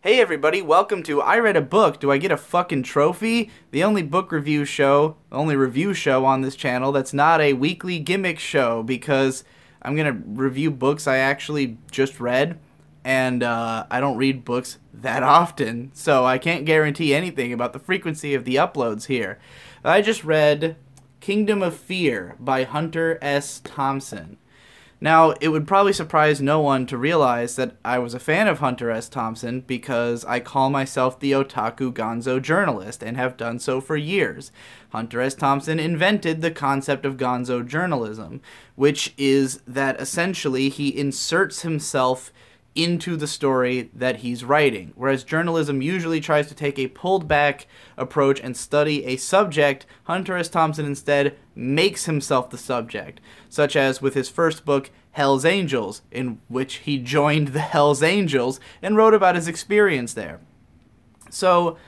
Hey everybody, welcome to I Read a Book, Do I Get a Fucking Trophy? The only book review show, only review show on this channel that's not a weekly gimmick show, because I'm gonna review books I actually just read, and I don't read books that often, so I can't guarantee anything about the frequency of the uploads here. I just read Kingdom of Fear by Hunter S. Thompson. Now, it would probably surprise no one to realize that I was a fan of Hunter S. Thompson because I call myself the otaku gonzo journalist and have done so for years. Hunter S. Thompson invented the concept of gonzo journalism, which is that essentially he inserts himself into the story that he's writing, whereas journalism usually tries to take a pulled back approach and study a subject. Hunter S. Thompson instead makes himself the subject, such as with his first book, Hell's Angels, in which he joined the Hell's Angels and wrote about his experience there. So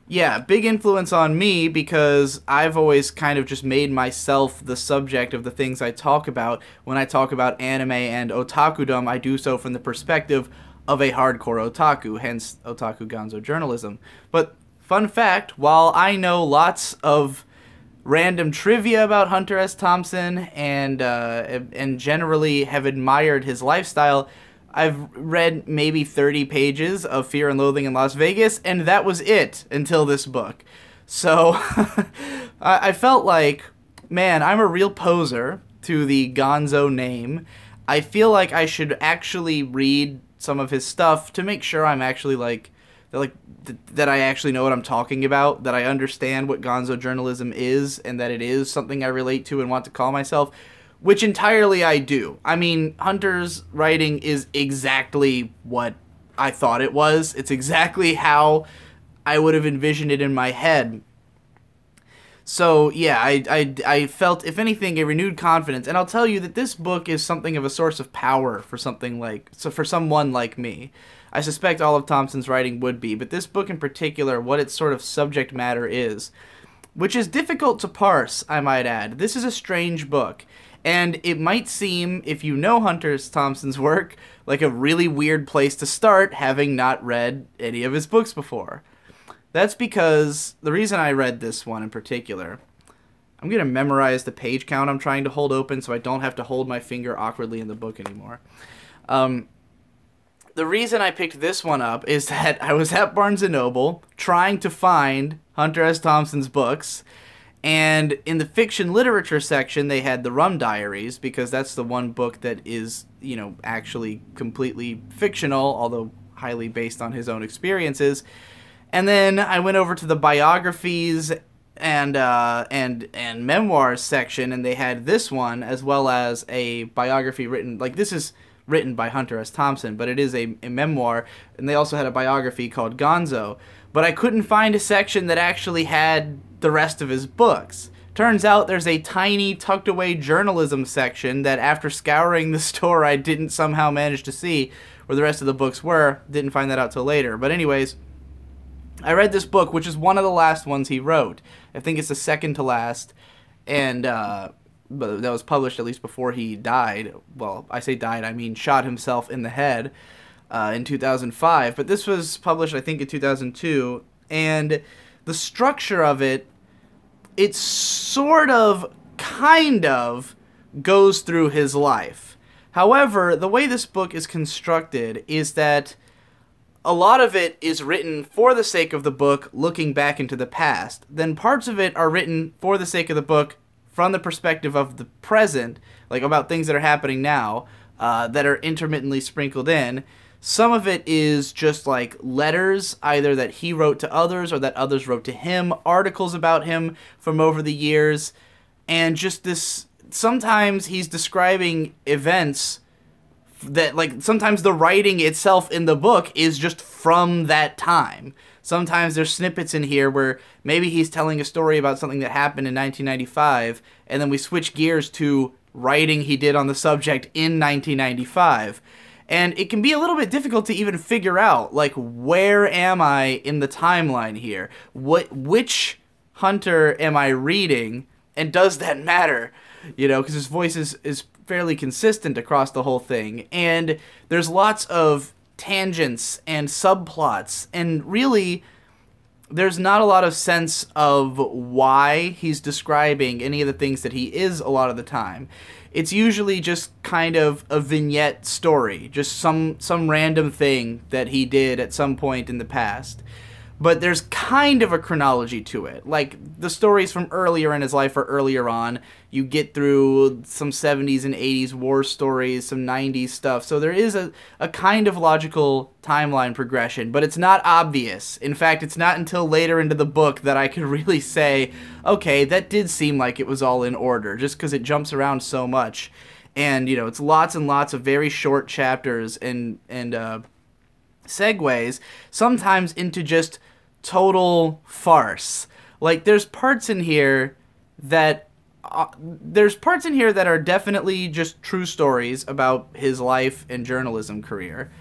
yeah, big influence on me because I've always kind of just made myself the subject of the things I talk about. When I talk about anime and otakudom, I do so from the perspective of a hardcore otaku, hence otaku gonzo journalism. But fun fact, while I know lots of random trivia about Hunter S. Thompson and generally have admired his lifestyle, I've read maybe 30 pages of Fear and Loathing in Las Vegas, and that was it until this book. So I felt like, man, I'm a real poser to the gonzo name. I feel like I should actually read some of his stuff to make sure I'm actually that I actually know what I'm talking about, that I understand what gonzo journalism is, and that it is something I relate to and want to call myself. Which entirely I do. I mean, Hunter's writing is exactly what I thought it was. It's exactly how I would have envisioned it in my head. So, yeah, I felt, if anything, a renewed confidence. And I'll tell you that this book is something of a source of power for someone like me. I suspect all of Thompson's writing would be, but this book in particular, what its sort of subject matter is, which is difficult to parse, I might add. This is a strange book. And it might seem, if you know Hunter S. Thompson's work, like a really weird place to start, having not read any of his books before. That's because the reason I read this one in particular, I'm going to memorize the page count I'm trying to hold open so I don't have to hold my finger awkwardly in the book anymore. The reason I picked this one up is that I was at Barnes & Noble trying to find Hunter S. Thompson's books, and in the fiction literature section, they had the Rum Diaries, because that's the one book that is, you know, actually completely fictional, although highly based on his own experiences. And then I went over to the biographies and memoirs section, and they had this one, as well as a biography written, like, this is written by Hunter S. Thompson, but it is a memoir, and they also had a biography called Gonzo. But I couldn't find a section that actually had the rest of his books. Turns out there's a tiny tucked away journalism section that after scouring the store I didn't somehow manage to see where the rest of the books were. Didn't find that out till later. But anyways, I read this book, which is one of the last ones he wrote. I think it's the second to last, and but that was published at least before he died. Well, I say died, I mean shot himself in the head in 2005. But this was published, I think, in 2002, and the structure of it, it sort of, kind of, goes through his life. However, the way this book is constructed is that a lot of it is written for the sake of the book, looking back into the past. Then parts of it are written for the sake of the book, from the perspective of the present, like about things that are happening now, that are intermittently sprinkled in. Some of it is just like letters, either that he wrote to others or that others wrote to him, articles about him from over the years, and just this, sometimes he's describing events that, like, sometimes the writing itself in the book is just from that time. Sometimes there's snippets in here where maybe he's telling a story about something that happened in 1995, and then we switch gears to writing he did on the subject in 1995. And it can be a little bit difficult to even figure out, like, where am I in the timeline here? Which Hunter am I reading, and does that matter? You know, because his voice is fairly consistent across the whole thing. And there's lots of tangents and subplots, and really there's not a lot of sense of why he's describing any of the things that he is a lot of the time. It's usually just kind of a vignette story, just some random thing that he did at some point in the past. But there's kind of a chronology to it. Like, the stories from earlier in his life are earlier on. You get through some 70s and 80s war stories, some 90s stuff. So there is a kind of logical timeline progression, but it's not obvious. In fact, it's not until later into the book that I can really say, okay, that did seem like it was all in order, just because it jumps around so much. And, you know, it's lots and lots of very short chapters and segues, sometimes into just total farce. Like, there's parts in here that are definitely just true stories about his life and journalism career.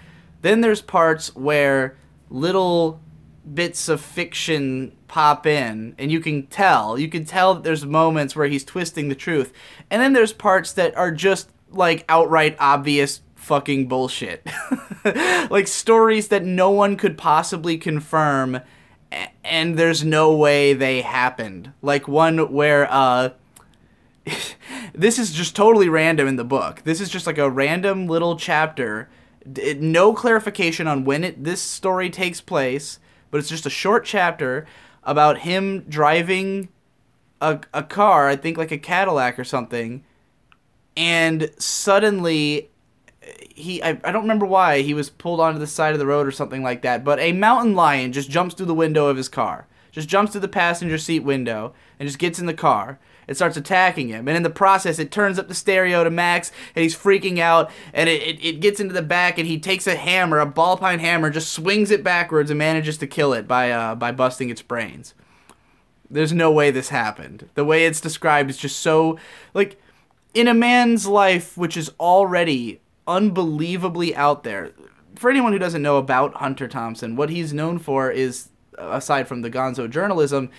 Then there's parts where little bits of fiction pop in, and you can tell that there's moments where he's twisting the truth. And then there's parts that are just like outright obvious fucking bullshit. Like stories that no one could possibly confirm, and there's no way they happened. Like one where this is just totally random in the book. This is just like a random little chapter. No clarification on when this story takes place, but it's just a short chapter about him driving a car, I think like a Cadillac or something, and suddenly I don't remember why, he was pulled onto the side of the road or something like that, but a mountain lion just jumps through the window of his car. Just jumps through the passenger seat window and just gets in the car. It starts attacking him, and in the process it turns up the stereo to max, and he's freaking out, and it gets into the back, and he takes a hammer, a ball-peen hammer, just swings it backwards and manages to kill it by busting its brains. There's no way this happened. The way it's described is just so, like, in a man's life which is already unbelievably out there. For anyone who doesn't know about Hunter Thompson, what he's known for is, aside from the gonzo journalism,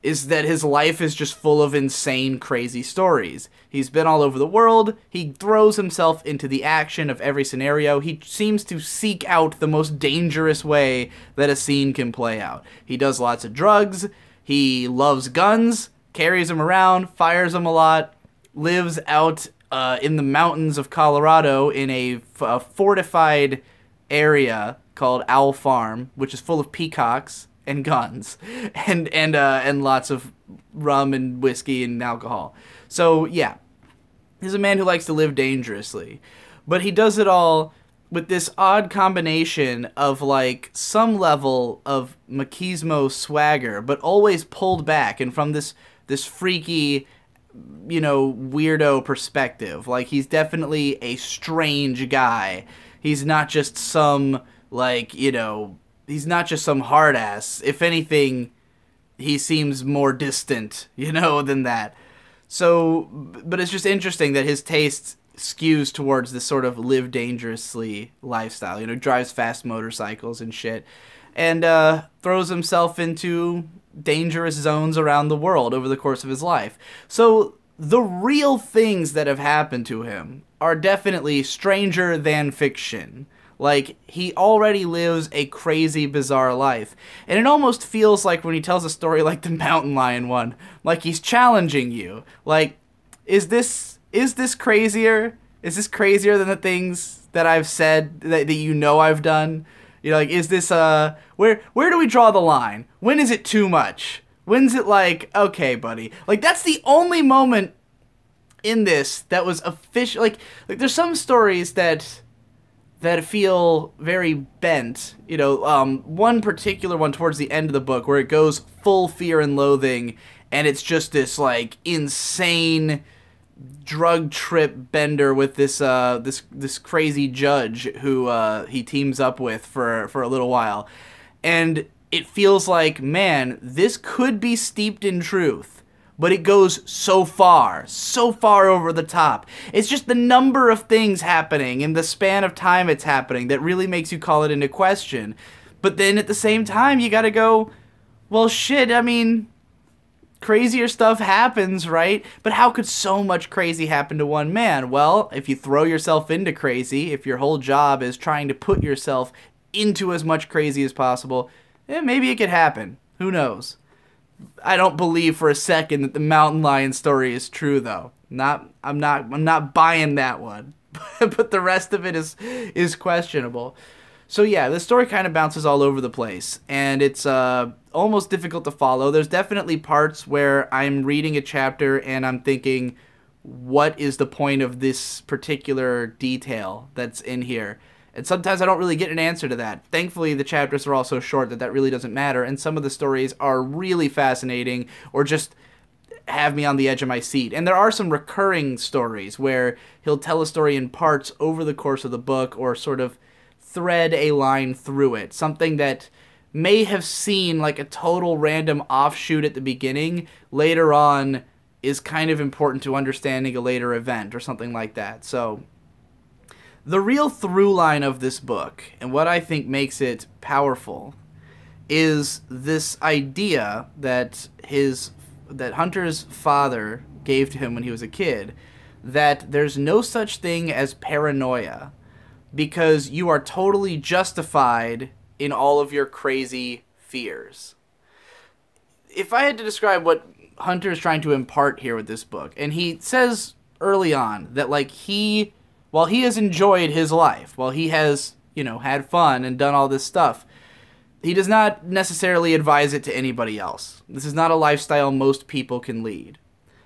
is that his life is just full of insane, crazy stories. He's been all over the world. He throws himself into the action of every scenario. He seems to seek out the most dangerous way that a scene can play out. He does lots of drugs. He loves guns, carries them around, fires them a lot, lives out in the mountains of Colorado in a fortified area called Owl Farm, which is full of peacocks and guns and lots of rum and whiskey and alcohol. So yeah, he's a man who likes to live dangerously, but he does it all with this odd combination of like some level of machismo swagger, but always pulled back and from this freaky, you know, weirdo perspective. Like, he's definitely a strange guy. He's not just some, like, you know, he's not just some hard ass. If anything, he seems more distant, you know, than that. So, but it's just interesting that his taste skews towards this sort of live dangerously lifestyle. You know, drives fast motorcycles and shit, and throws himself into dangerous zones around the world over the course of his life. So the real things that have happened to him are definitely stranger than fiction. Like, he already lives a crazy, bizarre life. And it almost feels like when he tells a story like the mountain lion one, like he's challenging you. Like, is this crazier? Is this crazier than the things that I've said that you know I've done? You know, like, is this, where do we draw the line? When is it too much? When's it like, okay, buddy? Like, that's the only moment in this that was official. Like there's some stories that feel very bent. You know, one particular one towards the end of the book where it goes full fear and loathing, and it's just this, like, insane drug trip bender with this this crazy judge who he teams up with for a little while, and it feels like, man, this could be steeped in truth, but it goes so far over the top. It's just the number of things happening in the span of time it's happening that really makes you call it into question. But then at the same time, you gotta go, well, shit, I mean, crazier stuff happens, right? But how could so much crazy happen to one man? Well, if you throw yourself into crazy, if your whole job is trying to put yourself into as much crazy as possible, maybe it could happen. Who knows? I don't believe for a second that the mountain lion story is true, though. I'm not buying that one. But the rest of it is questionable. So yeah, the story kind of bounces all over the place, and it's almost difficult to follow. There's definitely parts where I'm reading a chapter and I'm thinking, what is the point of this particular detail that's in here? And sometimes I don't really get an answer to that. Thankfully, the chapters are all so short that that really doesn't matter, and some of the stories are really fascinating or just have me on the edge of my seat. And there are some recurring stories where he'll tell a story in parts over the course of the book, or sort of thread a line through it. Something that may have seemed like a total random offshoot at the beginning, later on is kind of important to understanding a later event or something like that. So the real through line of this book, and what I think makes it powerful, is this idea that Hunter's father gave to him when he was a kid, that there's no such thing as paranoia, because you are totally justified in all of your crazy fears. If I had to describe what Hunter is trying to impart here with this book, and he says early on that, like, while he has enjoyed his life, while he has, had fun and done all this stuff, he does not necessarily advise it to anybody else. This is not a lifestyle most people can lead.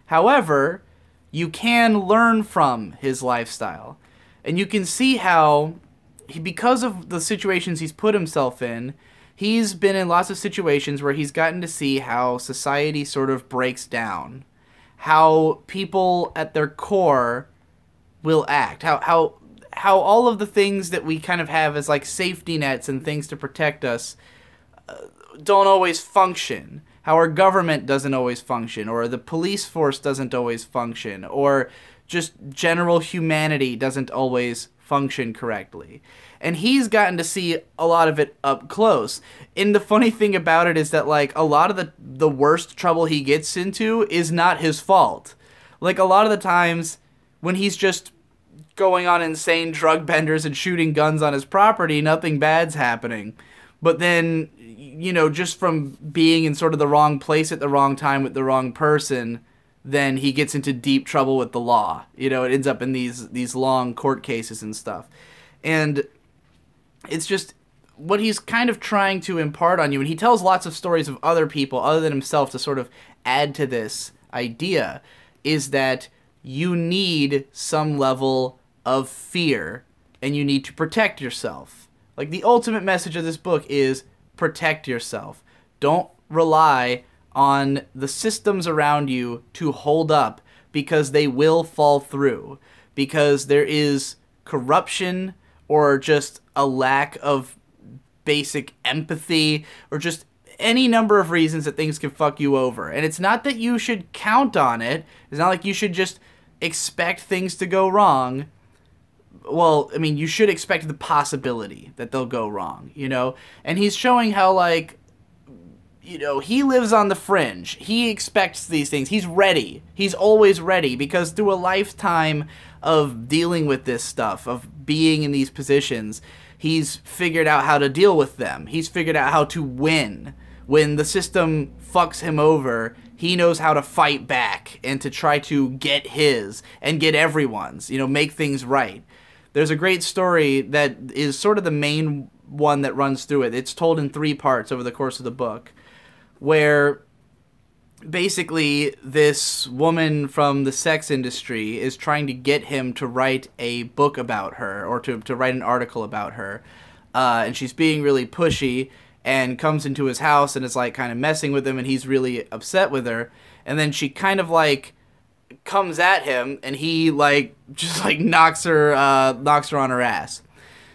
However, you can learn from his lifestyle. And you can see how, because of the situations he's put himself in, he's been in lots of situations where he's gotten to see how society sort of breaks down. How people at their core will act. How all of the things that we kind of have as like safety nets and things to protect us don't always function. How our government doesn't always function, or the police force doesn't always function, or just general humanity doesn't always function correctly. And he's gotten to see a lot of it up close. And the funny thing about it is that, like, a lot of the worst trouble he gets into is not his fault. Like, a lot of the times when he's just going on insane drug benders and shooting guns on his property, nothing bad's happening. But then, just from being in sort of the wrong place at the wrong time with the wrong person, then he gets into deep trouble with the law. It ends up in these long court cases and stuff. And it's just what he's kind of trying to impart on you. And he tells lots of stories of other people other than himself to sort of add to this idea, is that you need some level of fear and you need to protect yourself. Like, the ultimate message of this book is protect yourself. Don't rely on the systems around you to hold up, because they will fall through. Because there is corruption, or just a lack of basic empathy, or just any number of reasons that things can fuck you over. And it's not that you should count on it. It's not like you should just expect things to go wrong. Well, I mean, you should expect the possibility that they'll go wrong, And he's showing how, like, he lives on the fringe. He expects these things. He's ready. He's always ready, because through a lifetime of dealing with this stuff, of being in these positions, he's figured out how to deal with them. He's figured out how to win. When the system fucks him over, he knows how to fight back and to try to get his and get everyone's, make things right. There's a great story that is sort of the main one that runs through it. It's told in 3 parts over the course of the book, where basically this woman from the sex industry is trying to get him to write a book about her, or to write an article about her. And she's being really pushy and comes into his house and is like kind of messing with him, and he's really upset with her. And then she kind of like comes at him, and he just knocks her on her ass.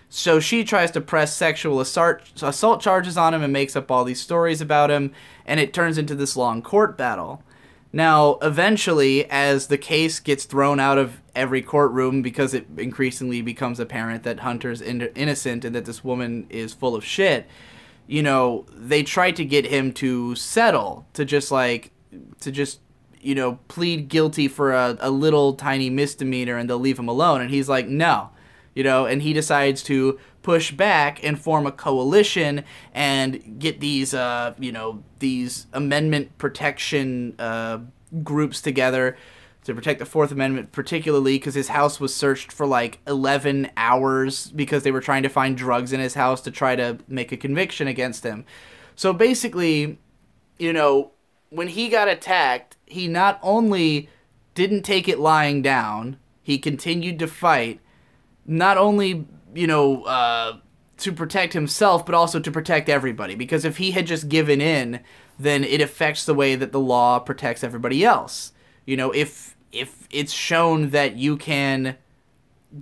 So she tries to press sexual assault charges on him and makes up all these stories about him, and it turns into this long court battle. Now, eventually, as the case gets thrown out of every courtroom, because it increasingly becomes apparent that Hunter's innocent and that this woman is full of shit, they try to get him to settle, to just just, you know, plead guilty for a little tiny misdemeanor and they'll leave him alone. And he's like, no, you know, and he decides to push back and form a coalition and get these, you know, these amendment protection groups together to protect the Fourth Amendment, particularly because his house was searched for like 11 hours because they were trying to find drugs in his house to try to make a conviction against him. So basically, you know, when he got attacked, he not only didn't take it lying down, he continued to fight, not only, you know, to protect himself, but also to protect everybody. Because if he had just given in, then it affects the way that the law protects everybody else. You know, if it's shown that you can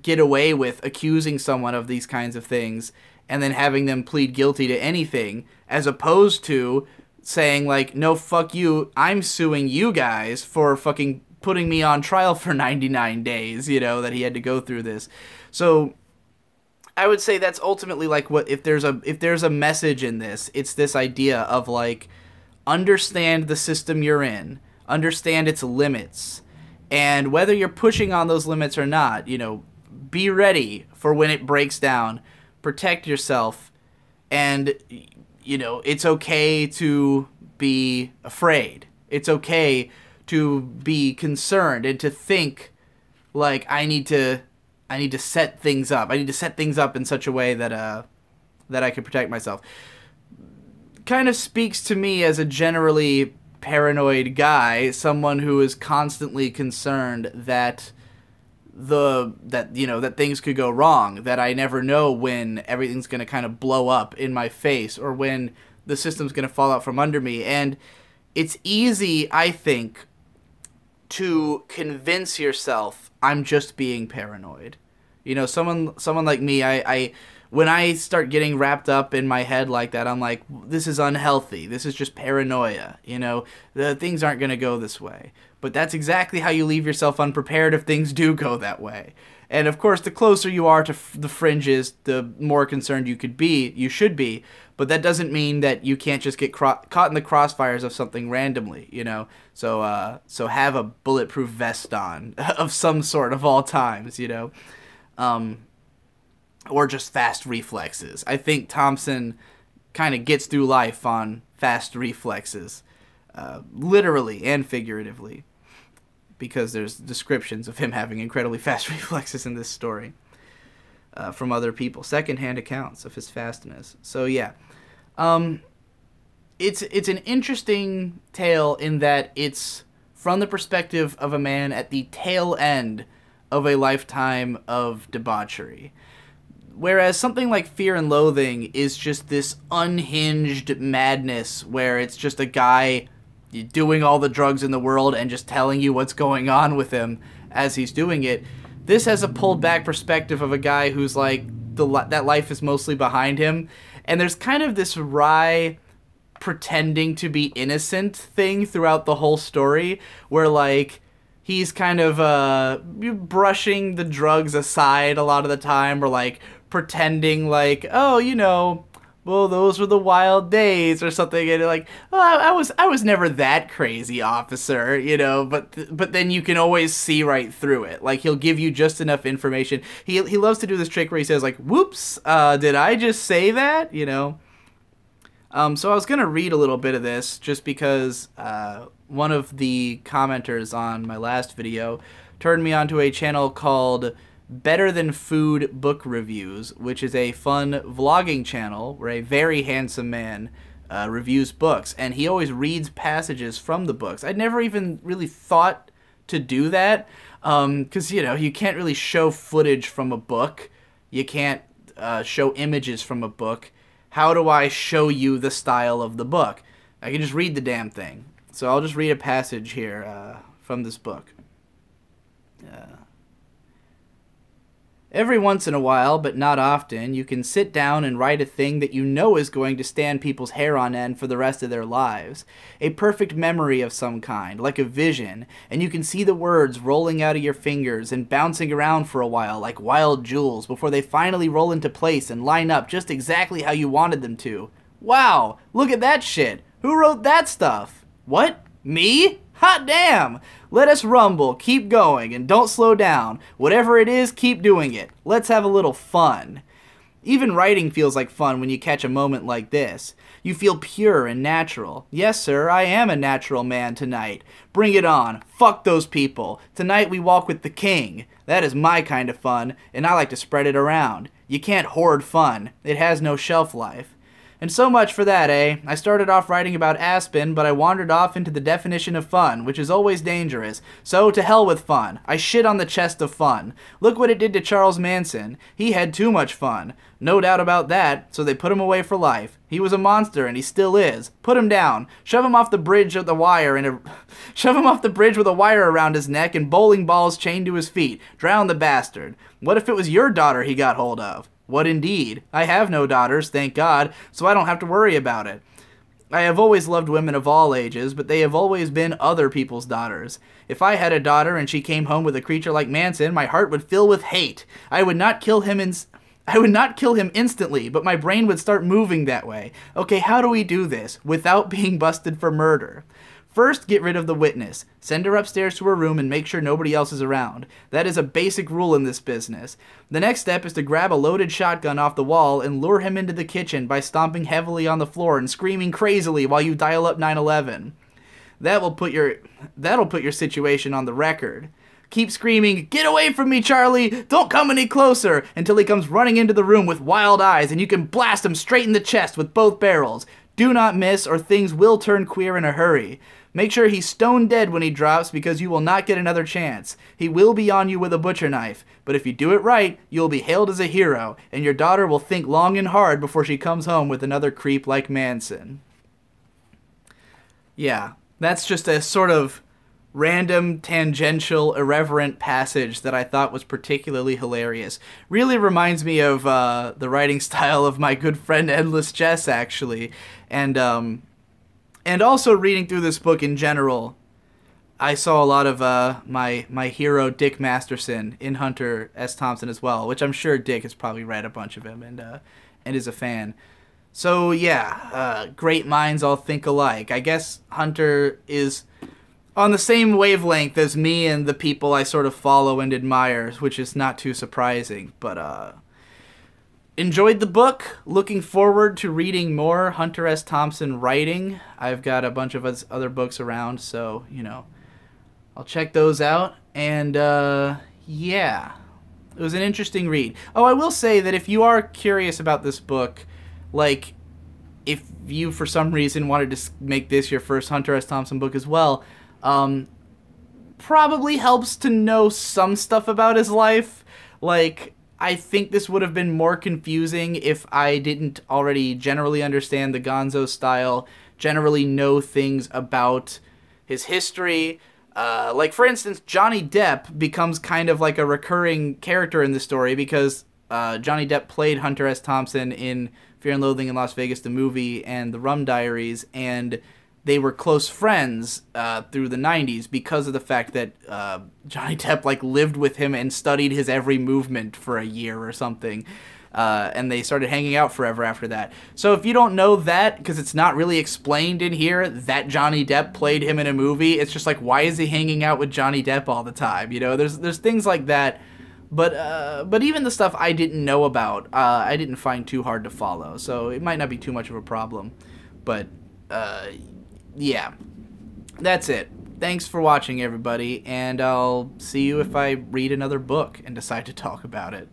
get away with accusing someone of these kinds of things and then having them plead guilty to anything, as opposed to saying, like, no, fuck you, I'm suing you guys for fucking putting me on trial for 99 days, you know, that he had to go through this. So I would say that's ultimately, like, what if there's a message in this, it's this idea of, like, understand the system you're in, understand its limits, and whether you're pushing on those limits or not, you know, be ready for when it breaks down, protect yourself, and, you know, it's okay to be afraid. It's okay to be concerned and to think, like, I need to set things up. I need to set things up in such a way that that I can protect myself. Kind of speaks to me as a generally paranoid guy, someone who is constantly concerned that that things could go wrong, that I never know when everything's going to kind of blow up in my face or when the system's going to fall out from under me. And it's easy, I think, to convince yourself I'm just being paranoid. You know, someone like me, I when I start getting wrapped up in my head like that, I'm like, this is unhealthy. This is just paranoia. You know, the things aren't going to go this way. But that's exactly how you leave yourself unprepared if things do go that way. And of course, the closer you are to the fringes, the more concerned you should be. But that doesn't mean that you can't just get caught in the crossfires of something randomly, you know. So have a bulletproof vest on of some sort of all times, you know. Or just fast reflexes. I think Thompson kind of gets through life on fast reflexes, literally and figuratively, because there's descriptions of him having incredibly fast reflexes in this story from other people, secondhand accounts of his fastness. So yeah, it's an interesting tale in that it's from the perspective of a man at the tail end of a lifetime of debauchery. Whereas something like Fear and Loathing is just this unhinged madness where it's just a guy doing all the drugs in the world and just telling you what's going on with him as he's doing it. This has a pulled back perspective of a guy who's like, that life is mostly behind him. And there's kind of this wry pretending to be innocent thing throughout the whole story where, like, he's kind of brushing the drugs aside a lot of the time, or like pretending like, oh, you know, well, those were the wild days or something, and like, oh, I was never that crazy, officer, you know. But then you can always see right through it. Like, he'll give you just enough information. He loves to do this trick where he says like, whoops, did I just say that, you know? So I was gonna read a little bit of this just because one of the commenters on my last video turned me onto a channel called Better Than Food Book Reviews, which is a fun vlogging channel where a very handsome man reviews books, and he always reads passages from the books. I'd never even really thought to do that, because, you know, you can't really show footage from a book. You can't show images from a book. How do I show you the style of the book? I can just read the damn thing. So I'll just read a passage here from this book. Every once in a while, but not often, you can sit down and write a thing that you know is going to stand people's hair on end for the rest of their lives. A perfect memory of some kind, like a vision, and you can see the words rolling out of your fingers and bouncing around for a while like wild jewels before they finally roll into place and line up just exactly how you wanted them to. Wow, look at that shit! Who wrote that stuff? What? Me? Hot damn! Let us rumble, keep going, and don't slow down. Whatever it is, keep doing it. Let's have a little fun. Even writing feels like fun when you catch a moment like this. You feel pure and natural. Yes, sir, I am a natural man tonight. Bring it on. Fuck those people. Tonight we walk with the king. That is my kind of fun, and I like to spread it around. You can't hoard fun. It has no shelf life. And so much for that, eh? I started off writing about Aspen, but I wandered off into the definition of fun, which is always dangerous. So, to hell with fun. I shit on the chest of fun. Look what it did to Charles Manson. He had too much fun. No doubt about that, so they put him away for life. He was a monster, and he still is. Put him down. Shove him off the bridge with a wire shove him off the bridge with a wire around his neck and bowling balls chained to his feet. Drown the bastard. What if it was your daughter he got hold of? What indeed? I have no daughters, thank God, so I don't have to worry about it. I have always loved women of all ages, but they have always been other people's daughters. If I had a daughter and she came home with a creature like Manson, my heart would fill with hate. I would not kill him instantly, but my brain would start moving that way. Okay, how do we do this without being busted for murder? First, get rid of the witness. Send her upstairs to her room and make sure nobody else is around. That is a basic rule in this business. The next step is to grab a loaded shotgun off the wall and lure him into the kitchen by stomping heavily on the floor and screaming crazily while you dial up 911. That'll put your situation on the record. Keep screaming, "Get away from me, Charlie! Don't come any closer!" until he comes running into the room with wild eyes and you can blast him straight in the chest with both barrels. Do not miss or things will turn queer in a hurry. Make sure he's stone dead when he drops because you will not get another chance. He will be on you with a butcher knife, but if you do it right, you'll be hailed as a hero, and your daughter will think long and hard before she comes home with another creep like Manson. Yeah, that's just a sort of random, tangential, irreverent passage that I thought was particularly hilarious. Really reminds me of the writing style of my good friend Endless Jess, actually. And also reading through this book in general, I saw a lot of my hero Dick Masterson in Hunter S. Thompson as well, which I'm sure Dick has probably read a bunch of him and is a fan. So yeah, great minds all think alike. I guess Hunter is on the same wavelength as me and the people I sort of follow and admire, which is not too surprising. But enjoyed the book. Looking forward to reading more Hunter S. Thompson writing. I've got a bunch of other books around, so, you know, I'll check those out. And, yeah, it was an interesting read. Oh, I will say that if you are curious about this book, like, if you, for some reason, wanted to make this your first Hunter S. Thompson book as well, probably helps to know some stuff about his life. Like, I think this would have been more confusing if I didn't already generally understand the Gonzo style, generally know things about his history. Like, for instance, Johnny Depp becomes kind of like a recurring character in the story because Johnny Depp played Hunter S. Thompson in Fear and Loathing in Las Vegas, the movie, and The Rum Diaries, and they were close friends through the 90s because of the fact that Johnny Depp like lived with him and studied his every movement for a year or something. And they started hanging out forever after that. So if you don't know that, because it's not really explained in here that Johnny Depp played him in a movie, it's just like, why is he hanging out with Johnny Depp all the time? You know, there's things like that. But even the stuff I didn't know about, I didn't find too hard to follow. So it might not be too much of a problem. But yeah, that's it. Thanks for watching, everybody, and I'll see you if I read another book and decide to talk about it.